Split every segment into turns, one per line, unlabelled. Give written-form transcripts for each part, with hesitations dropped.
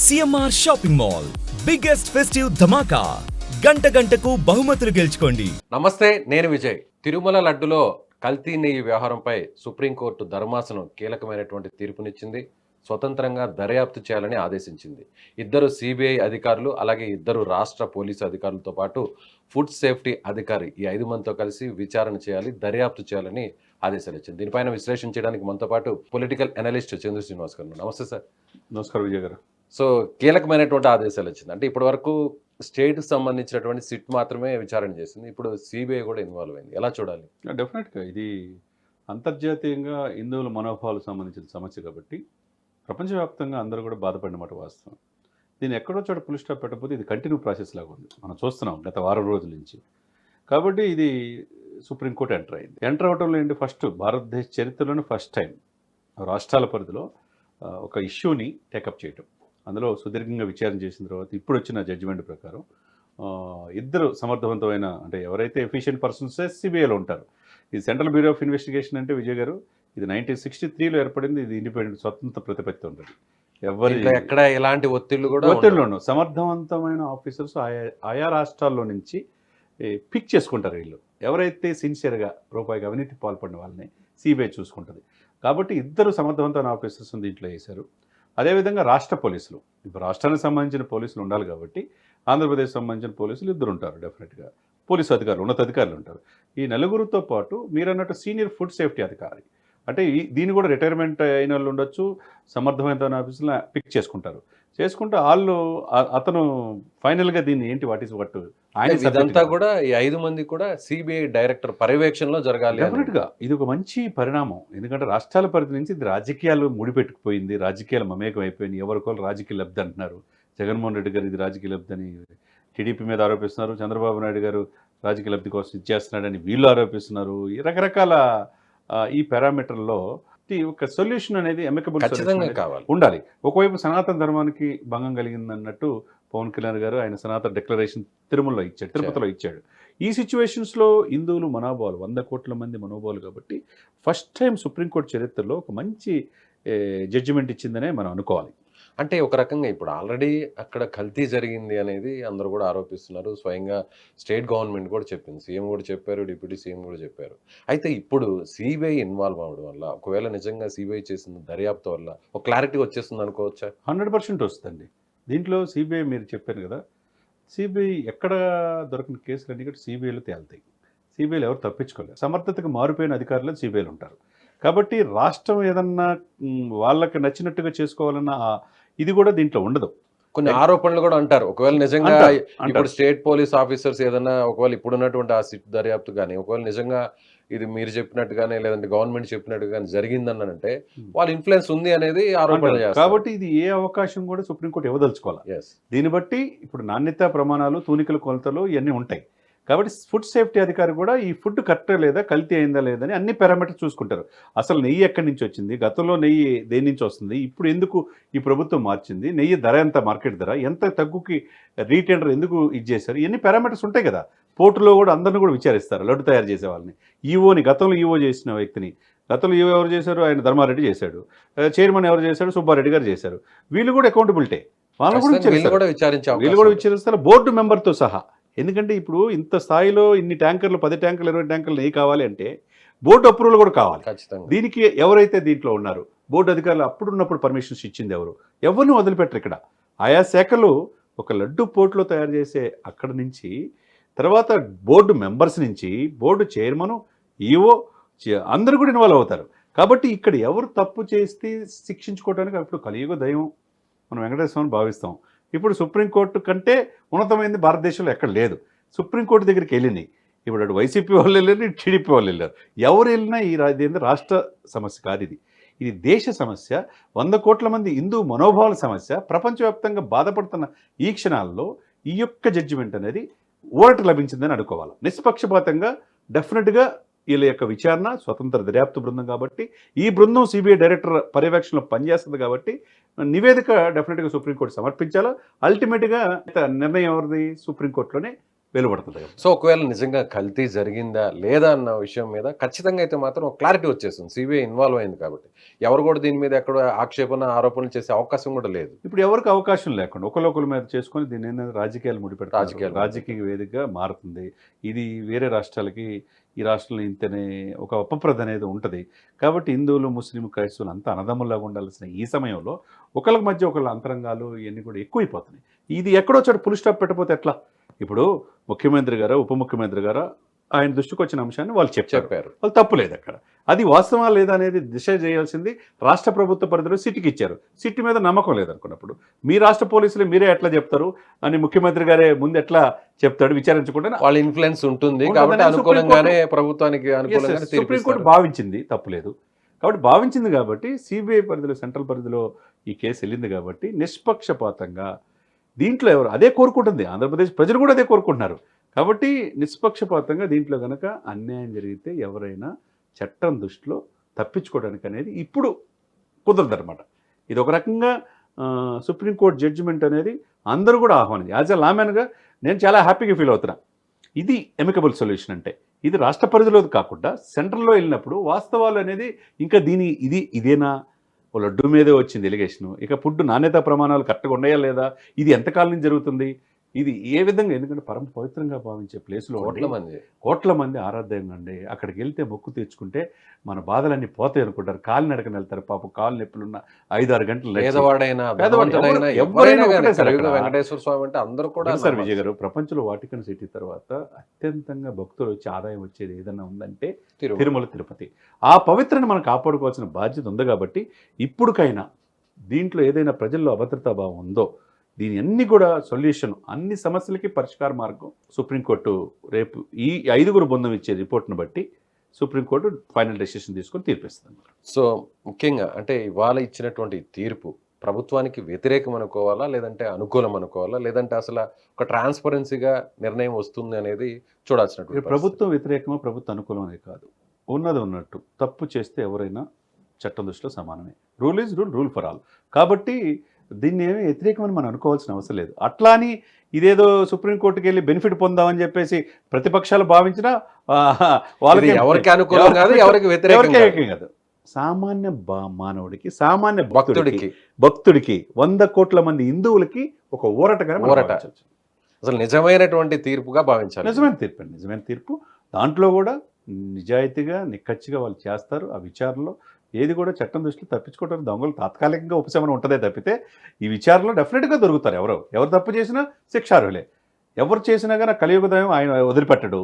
CMR shopping mall biggest festive ధమాకా గంట గంటకు బహుమతులు గెలుచుకోండి.
నమస్తే, నేను విజయ్. తిరుమల లడ్డులో కల్తీ నెయ్యి వ్యవహారంపై సుప్రీంకోర్టు ధర్మాసనం కీలకమైనటువంటి తీర్పునిచ్చింది. స్వతంత్రంగా దర్యాప్తు చేయాలని ఆదేశించింది. ఇద్దరు సిబిఐ అధికారులు, అలాగే ఇద్దరు రాష్ట్ర పోలీసు అధికారులతో పాటు ఫుడ్ సేఫ్టీ అధికారి, ఈ 5 మందితో కలిసి విచారణ చేయాలి, దర్యాప్తు చేయాలని ఆదేశాలు ఇచ్చింది. దీనిపైన విశ్లేషణ చేయడానికి మనతో పాటు పొలిటికల్ అనలిస్ట్ చంద్ర శ్రీనివాస్ గారు. నమస్తే సార్.
నమస్కారం విజయ్ గారు.
సో కీలకమైనటువంటి ఆదేశాలు వచ్చింది. అంటే ఇప్పటి వరకు స్టేట్కి సంబంధించినటువంటి సిట్ మాత్రమే విచారణ చేసింది. ఇప్పుడు సిబిఐ కూడా ఇన్వాల్వ్ అయింది. ఎలా చూడాలి?
డెఫినెట్గా ఇది అంతర్జాతీయంగా హిందువుల మనోభావాలకు సంబంధించిన సమస్య కాబట్టి ప్రపంచవ్యాప్తంగా అందరూ కూడా బాధపడిన మాట వాస్తవం. దీన్ని ఎక్కడో చోట పులి స్టాప్ పెట్టకపోతే ఇది కంటిన్యూ ప్రాసెస్ లాగా ఉంది. మనం చూస్తున్నాం గత వారం రోజుల నుంచి. కాబట్టి ఇది సుప్రీంకోర్టు ఎంటర్ అయింది. ఎంటర్ అవడంలో ఏంటి, ఫస్ట్ భారతదేశ చరిత్రలోనే ఫస్ట్ టైం రాష్ట్రాల పరిధిలో ఒక ఇష్యూని టేకప్ చేయటం, అందులో సుదీర్ఘంగా విచారణ చేసిన తర్వాత ఇప్పుడు వచ్చిన జడ్జిమెంట్ ప్రకారం ఇద్దరు సమర్థవంతమైన, అంటే ఎవరైతే ఎఫిషియెంట్ పర్సన్స్ సిబిఐలో ఉంటారు. ఇది సెంట్రల్ బ్యూరో ఆఫ్ ఇన్వెస్టిగేషన్ అంటే విజయ్ గారు ఇది 1963లో ఏర్పడింది. ఇది ఇండిపెండెంట్ స్వతంత్ర ప్రతిపత్తి ఉంటుంది. ఎవరి
ఎక్కడ ఎలాంటి ఒత్తిళ్లు
ఉండవు. సమర్థవంతమైన ఆఫీసర్స్ ఆయా రాష్ట్రాల్లో నుంచి పిక్ చేసుకుంటారు. వీళ్ళు ఎవరైతే సిన్సియర్గా రూపాయికి అవినీతి పాల్పడిన వాళ్ళని సిబిఐ చూసుకుంటుంది. కాబట్టి ఇద్దరు సమర్థవంతమైన ఆఫీసర్స్ దీంట్లో వేశారు. అదేవిధంగా రాష్ట్ర పోలీసులు, ఇప్పుడు రాష్ట్రానికి సంబంధించిన పోలీసులు ఉండాలి కాబట్టి ఆంధ్రప్రదేశ్ సంబంధించిన పోలీసులు ఇద్దరు ఉంటారు. డెఫినెట్గా పోలీసు అధికారులు, ఉన్నతాధికారులు ఉంటారు. ఈ నలుగురితో పాటు మీరు అన్నట్టు సీనియర్ ఫుడ్ సేఫ్టీ అధికారి, అంటే దీన్ని కూడా రిటైర్మెంట్ అయిన వాళ్ళు ఉండొచ్చు, సమర్థమైన ఆఫీసులను పిక్ చేసుకుంటూ వాళ్ళు అతను ఫైనల్గా దీన్ని ఏంటి వాట్ ఈస్ వాట్
ఇదంతా కూడా ఈ 5 మంది కూడా సిబిఐ డైరెక్టర్ పర్యవేక్షణలో జరగాలి.
డెఫినెట్గా ఇది ఒక మంచి పరిణామం. ఎందుకంటే రాష్ట్రాల పరిధి నుంచి ఇది రాజకీయాలు ముడిపెట్టుకుపోయింది, రాజకీయాలు మమేకం అయిపోయింది. ఎవరికోళ్ళు రాజకీయ లబ్ధి అంటున్నారు. జగన్మోహన్ రెడ్డి గారు ఇది రాజకీయ లబ్ధి అని టీడీపీ మీద ఆరోపిస్తున్నారు. చంద్రబాబు నాయుడు గారు రాజకీయ లబ్ధి కోసం ఇచ్చేస్తున్నాడని వీళ్ళు ఆరోపిస్తున్నారు. ఈ రకరకాల ఈ పారామీటర్లో ఒక సొల్యూషన్ అనేది అమికబుల్
కావాలి,
ఉండాలి. ఒకవైపు సనాతన ధర్మానికి భంగం కలిగిందన్నట్టు పవన్ కళ్యాణ్ గారు ఆయన సనాతన డిక్లరేషన్ తిరుమలలో ఇచ్చాడు, తిరుపతిలో ఇచ్చాడు. ఈ సిచ్యువేషన్స్లో హిందువులు మనోభావాలు 100 కోట్ల మంది మనోభావాలు కాబట్టి ఫస్ట్ టైం సుప్రీంకోర్టు చరిత్రలో ఒక మంచి జడ్జిమెంట్ ఇచ్చిందనే మనం అనుకోవాలి.
అంటే ఒక రకంగా ఇప్పుడు ఆల్రెడీ అక్కడ కల్తీ జరిగింది అనేది అందరూ కూడా ఆరోపిస్తున్నారు. స్వయంగా స్టేట్ గవర్నమెంట్ కూడా చెప్పింది, సీఎం కూడా చెప్పారు, డిప్యూటీ సీఎం కూడా చెప్పారు. అయితే ఇప్పుడు సిబిఐ ఇన్వాల్వ్ అవ్వడం వల్ల, ఒకవేళ నిజంగా సిబిఐ చేసిన దర్యాప్తు వల్ల ఒక క్లారిటీ వచ్చేస్తుంది అనుకోవచ్చా?
100% వస్తుందండి. దీంట్లో సిబిఐ మీరు చెప్పాను కదా, సిబిఐ ఎక్కడ దొరికిన కేసులన్నీ కూడా సిబిఐలో తేలుతాయి. సిబిఐలో ఎవరు తప్పించుకోలేదు. సమర్థతకు మారిపోయిన అధికారులు సిబిఐలు ఉంటారు. కాబట్టి రాష్ట్రం ఏదన్నా వాళ్ళకి నచ్చినట్టుగా చేసుకోవాలన్న ఇది కూడా దీంట్లో ఉండదు.
కొన్ని ఆరోపణలు కూడా అంటారు. ఒకవేళ నిజంగా ఇప్పుడు స్టేట్ పోలీస్ ఆఫీసర్స్ ఏదన్నా ఒకవేళ ఇప్పుడున్నటువంటి ఆ సిట్ దర్యాప్తు కానీ ఒకవేళ నిజంగా ఇది మీరు చెప్పినట్టుగానే లేదంటే గవర్నమెంట్ చెప్పినట్టుగానే జరిగిందనంటే వాళ్ళ ఇన్ఫ్లుయెన్స్ ఉంది అనేది ఆరోపణలు చేస్తారు.
కాబట్టి ఇది ఏ అవకాశం కూడా సుప్రీంకోర్టు ఇవ్వదలుచుకోవాలి. దీన్ని బట్టి ఇప్పుడు నాణ్యతా ప్రమాణాలు, తూనికల కొలతలు ఇవన్నీ ఉంటాయి. కాబట్టి ఫుడ్ సేఫ్టీ అధికారి కూడా ఈ ఫుడ్ కరెక్ట్ లేదా, కల్తీ అయిందా లేదని అన్ని పారామీటర్స్ చూసుకుంటారు. అసలు నెయ్యి ఎక్కడి నుంచి వచ్చింది, గతంలో నెయ్యి దేని నుంచి వస్తుంది, ఇప్పుడు ఎందుకు ఈ ప్రభుత్వం మార్చింది, నెయ్యి ధర ఎంత, మార్కెట్ ధర ఎంత, తగ్గుకి రీటైలర్ ఎందుకు ఇచ్చేశారు, ఇవన్నీ పారామీటర్స్ ఉంటాయి కదా. పోర్టులో కూడా అందరిని కూడా విచారిస్తారు. లడ్డు తయారు చేసే వాళ్ళని, ఈవోని, గతంలో ఈవో చేసిన వ్యక్తిని, గతంలో ఈవో ఎవరు చేశారు, ఆయన ధర్మారెడ్డి చేశాడు, చైర్మన్ ఎవరు చేశాడు, సుబ్బారెడ్డి గారు చేశారు. వీళ్ళు కూడా అకౌంటబిలిటీ, వాళ్ళు కూడా విచారిస్తారు బోర్డు మెంబర్తో సహా. ఎందుకంటే ఇప్పుడు ఇంత స్థాయిలో ఇన్ని ట్యాంకర్లు, 10 ట్యాంకర్లు 20 ట్యాంకర్లు నెయ్యి కావాలి అంటే బోర్డు అప్రూవల్ కూడా కావాలి. దీనికి ఎవరైతే దీంట్లో ఉన్నారో బోర్డు అధికారులు అప్పుడున్నప్పుడు పర్మిషన్స్ ఇచ్చింది ఎవరిని వదిలిపెట్టరు. ఇక్కడ ఆయా శాఖలు ఒక లడ్డు పోర్టులో తయారు చేసే అక్కడ నుంచి, తర్వాత బోర్డు మెంబర్స్ నుంచి బోర్డు చైర్మన్, ఈఓ అందరూ కూడా ఇన్వాల్వ్ అవుతారు. కాబట్టి ఇక్కడ ఎవరు తప్పు చేస్తే శిక్షించుకోవడానికి అప్పుడు కలియుగ దైవం మనం వెంకటేశ్వరని భావిస్తాం. ఇప్పుడు సుప్రీంకోర్టు కంటే ఉన్నతమైనది భారతదేశంలో ఎక్కడ లేదు. సుప్రీంకోర్టు దగ్గరికి వెళ్ళినాయి. ఇప్పుడు అటు వైసీపీ వాళ్ళు వెళ్ళారు, ఇటు టీడీపీ వాళ్ళు వెళ్ళారు. ఎవరు వెళ్ళినా ఇది రాష్ట్ర సమస్య కాదు, ఇది దేశ సమస్య. 100 కోట్ల మంది హిందూ మనోభావాల సమస్య. ప్రపంచవ్యాప్తంగా బాధపడుతున్న ఈ క్షణాల్లో ఈ యొక్క జడ్జిమెంట్ అనేది ఊరట లభించిందని అనుకోవాలి. నిష్పక్షపాతంగా డెఫినెట్గా వీళ్ళ యొక్క విచారణ స్వతంత్ర దర్యాప్తు బృందం కాబట్టి, ఈ బృందం సిబిఐ డైరెక్టర్ పర్యవేక్షణలో పనిచేస్తుంది కాబట్టి నివేదిక డెఫినెట్గా సుప్రీంకోర్టు సమర్పించాలో. అల్టిమేట్గా నిర్ణయం ఎవరిది, సుప్రీంకోర్టులోనే వెలువడుతుంది.
సో ఒకవేళ నిజంగా కల్తీ జరిగిందా లేదా అన్న విషయం మీద ఖచ్చితంగా అయితే మాత్రం ఒక క్లారిటీ వచ్చేస్తుంది. సిబిఐ ఇన్వాల్వ్ అయింది కాబట్టి ఎవరు కూడా దీని మీద ఎక్కడ ఆరోపణలు చేసే అవకాశం కూడా లేదు.
ఇప్పుడు ఎవరికి అవకాశం లేకుండా ఒకరి మీద చేసుకొని దీన్ని ఏంటంటే రాజకీయాలు ముడిపెడతారు. రాజకీయ వేదికగా మారుతుంది. ఇది వేరే రాష్ట్రాలకి ఈ రాష్ట్రంలో ఇంతనే ఒక అపప్రద అనేది ఉంటుంది. కాబట్టి హిందువులు, ముస్లిం, క్రైస్తవులు అంతా అన్నదమ్ముల్లాగా ఉండాల్సిన ఈ సమయంలో ఒకళ్ళ మధ్య ఒకళ్ళ అంతరంగాలు ఇవన్నీ కూడా ఎక్కువైపోతున్నాయి. ఇది ఎక్కడో చోట ఫుల్ స్టాప్ పెట్టకపోతే ఎట్లా? ఇప్పుడు ముఖ్యమంత్రి గారు, ఉప ముఖ్యమంత్రి గారు ఆయన దృష్టికి వచ్చిన అంశాన్ని వాళ్ళు చెప్పారు. వాళ్ళు తప్పు లేదు అక్కడ. అది వాస్తవా లేదా అనేది దిశ చేయాల్సింది రాష్ట్ర ప్రభుత్వ పరిధిలో సిట్కి ఇచ్చారు. సిట్ మీద నమ్మకం లేదనుకున్నప్పుడు మీ రాష్ట్ర పోలీసులు మీరే ఎట్లా చెప్తారు అని ముఖ్యమంత్రి గారే ముందు ఎట్లా చెప్తాడు విచారించకుండా?
వాళ్ళ ఇన్ఫ్లుయెన్స్ ఉంటుంది కాబట్టి అనుకూలంగానే ప్రభుత్వానికి అనుకూలంగానే
సుప్రీంకోర్టు భావించింది, తప్పులేదు. కాబట్టి భావించింది కాబట్టి సిబిఐ పరిధిలో, సెంట్రల్ పరిధిలో ఈ కేసు వెళ్ళింది కాబట్టి నిష్పక్షపాతంగా దీంట్లో ఎవరు అదే కోరుకుంటుంది. ఆంధ్రప్రదేశ్ ప్రజలు కూడా అదే కోరుకుంటున్నారు. కాబట్టి నిష్పక్షపాతంగా దీంట్లో కనుక అన్యాయం జరిగితే ఎవరైనా చట్టం దృష్టిలో తప్పించుకోవడానికి అనేది ఇప్పుడు కుదరదన్నమాట. ఇది ఒక రకంగా సుప్రీంకోర్టు జడ్జిమెంట్ అనేది అందరూ కూడా ఆహ్వానించి యాజ్ ఎ లామెన్గా నేను చాలా హ్యాపీగా ఫీల్ అవుతున్నా. ఇది ఎమికబుల్ సొల్యూషన్ అంటే ఇది రాష్ట్ర పరిధిలో కాకుండా సెంట్రల్లో వెళ్ళినప్పుడు వాస్తవాలు అనేది ఇంకా ఇదేనా లడ్డు మీదే వచ్చింది ఎలిగేషను. ఇక ఫుడ్ నాణ్యత ప్రమాణాలు కరెక్ట్గా ఉన్నాయా లేదా, ఇది ఎంతకాలం నుంచి జరుగుతుంది, ఇది ఏ విధంగా, ఎందుకంటే పరమ పవిత్రంగా భావించే ప్లేస్లో కోట్ల మంది ఆరాధ్యంగా అండి. అక్కడికి వెళ్తే మొక్కు తెచ్చుకుంటే మన బాధలన్నీ పోతాయి అనుకుంటారు. కాలు నడకని వెళ్తారు. పాపం కాలు నొప్పులున్న 5-6 గంటలు సార్. విజయ్ గారు, ప్రపంచంలో వాటికన్ సిటీ తర్వాత అత్యంతంగా భక్తులు వచ్చి ఆదాయం వచ్చేది ఏదన్నా ఉందంటే తిరుమల తిరుపతి. ఆ పవిత్రని మనం కాపాడుకోవాల్సిన బాధ్యత ఉంది. కాబట్టి ఇప్పుడుకైనా దీంట్లో ఏదైనా ప్రజల్లో అభద్రతాభావం ఉందో దీని అన్ని కూడా సొల్యూషన్, అన్ని సమస్యలకి పరిష్కార మార్గం సుప్రీంకోర్టు రేపు ఈ 5 బృందం ఇచ్చే రిపోర్ట్ను బట్టి సుప్రీంకోర్టు ఫైనల్ డెసిషన్ తీసుకొని తీర్పిస్తుంది.
సో ముఖ్యంగా అంటే ఇవాళ ఇచ్చినటువంటి తీర్పు ప్రభుత్వానికి వ్యతిరేకం అనుకోవాలా, లేదంటే అనుకూలం అనుకోవాలా, లేదంటే అసలు ఒక ట్రాన్స్పరెన్సీగా నిర్ణయం వస్తుంది అనేది చూడాల్సినటువంటి.
ప్రభుత్వం వ్యతిరేకమో ప్రభుత్వం అనుకూలం అనేది కాదు. ఉన్నది ఉన్నట్టు తప్పు చేస్తే ఎవరైనా చట్టం దృష్టిలో సమానమే. Rule is rule for all. కాబట్టి దీన్ని ఏమి వ్యతిరేకమని మనం అనుకోవాల్సిన అవసరం లేదు. అట్లా అని ఇదేదో సుప్రీంకోర్టుకి వెళ్ళి బెనిఫిట్ పొందామని చెప్పేసి ప్రతిపక్షాలు భావించినా వాళ్ళకి
ఎవరికి అనుకూలం కాదు, ఎవరికి వ్యతిరేకం
కాదు. సామాన్య మానవుడికి, సామాన్య భక్తుడికి 100 కోట్ల మంది హిందువులకి ఒక ఊరటగా
అసలు నిజమైనటువంటి తీర్పుగా భావించాలి.
నిజమైన తీర్పు. దాంట్లో కూడా నిజాయితీగా నిక్కచ్చిగా వాళ్ళు చేస్తారు. ఆ విచారణలో ఏది కూడా చట్టం దృష్టిలో తప్పించుకోవడానికి దొంగలు తాత్కాలికంగా ఉపశమనం ఉంటుందే తప్పితే ఈ విచారణలో డెఫినెట్గా దొరుకుతారు. ఎవరు తప్పు చేసినా శిక్షార్హులే. ఎవరు చేసినా కానీ కలియుగదయం ఆయన వదిలిపెట్టడు.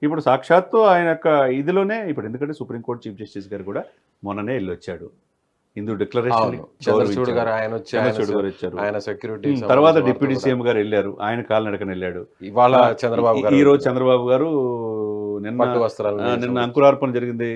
ఇప్పుడు సాక్షాత్తు ఆయన యొక్క ఇదిలోనే ఇప్పుడు, ఎందుకంటే సుప్రీంకోర్టు చీఫ్ జస్టిస్ గారు కూడా మొన్ననే వెళ్ళొచ్చాడు. హిందూ డిక్లరేషన్ తర్వాత డిప్యూటీ సీఎం గారు వెళ్ళారు. ఆయన కాలినడకన వెళ్ళాడు.
ఇవాళ చంద్రబాబు గారు,
ఈ రోజు చంద్రబాబు గారు నిన్న అంకురార్పణ జరిగింది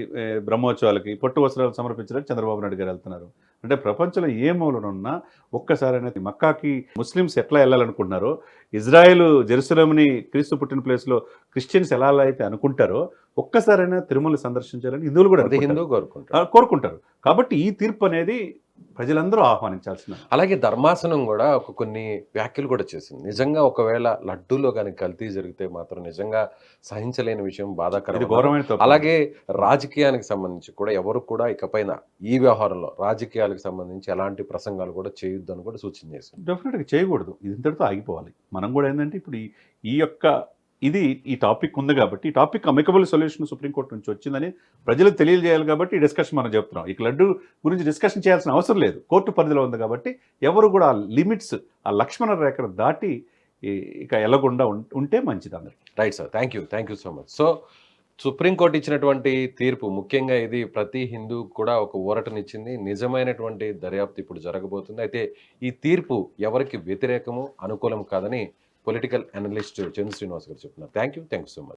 బ్రహ్మోత్సవాలకి, పట్టు వస్త్రాలు సమర్పించడానికి చంద్రబాబు నాయుడు గారు వెళ్తున్నారు. అంటే ప్రపంచంలో ఏ మూలనున్నా ఒక్కసారైనా మక్కాకి ముస్లిమ్స్ ఎట్లా వెళ్ళాలనుకుంటున్నారో, ఇజ్రాయెల్ జెరూసలేంని క్రీస్తు పుట్టిన ప్లేస్లో క్రిస్టియన్స్ ఎలా అయితే అనుకుంటారో ఒక్కసారైనా తిరుమల సందర్శించాలని హిందువులు కూడా కోరుకుంటారు. కాబట్టి ఈ తీర్పు అనేది ప్రజలందరూ ఆహ్వానించాల్సిన.
అలాగే ధర్మాసనం కూడా కొన్ని వ్యాఖ్యలు కూడా చేసింది. నిజంగా ఒకవేళ లడ్డూలో కానీ కల్తీ జరిగితే మాత్రం నిజంగా సహించలేని విషయం, బాధాకరం. అలాగే రాజకీయానికి సంబంధించి కూడా ఎవరు కూడా ఇకపైన ఈ వ్యవహారంలో రాజకీయాలకు సంబంధించి ఎలాంటి ప్రసంగాలు కూడా చేయొద్దు అని కూడా సూచన చేసింది.
డెఫినెట్గా చేయకూడదు. ఇది ఇంతటితో ఆగిపోవాలి. మనం కూడా ఏంటంటే ఇప్పుడు ఈ టాపిక్ ఉంది కాబట్టి ఈ టాపిక్ అమికబుల్ సొల్యూషన్ సుప్రీంకోర్టు నుంచి వచ్చిందని ప్రజలకు తెలియజేయాలి. కాబట్టి ఈ డిస్కషన్ మనం చెప్తున్నాం. ఇక లడ్డు గురించి డిస్కషన్ చేయాల్సిన అవసరం లేదు. కోర్టు పరిధిలో ఉంది కాబట్టి ఎవరు కూడా ఆ లిమిట్స్, ఆ లక్ష్మణ రేఖను దాటి ఇక ఎల్లకుండా ఉంటే మంచిది అందరికి.
Right sir, thank you so much. So supreme court ఇచ్చినటువంటి తీర్పు ముఖ్యంగా ఇది ప్రతి హిందూ కూడా ఒక ఊరటనిచ్చింది. నిజమైనటువంటి దర్యాప్తు ఇప్పుడు జరగబోతుంది. అయితే ఈ తీర్పు ఎవరికి వ్యతిరేకము అనుకూలం కాదని పొలిటికల్ అనలిస్ట్ చంద్ర శ్రీనివాస్ గారు చెప్తున్నారు. Thank you so much.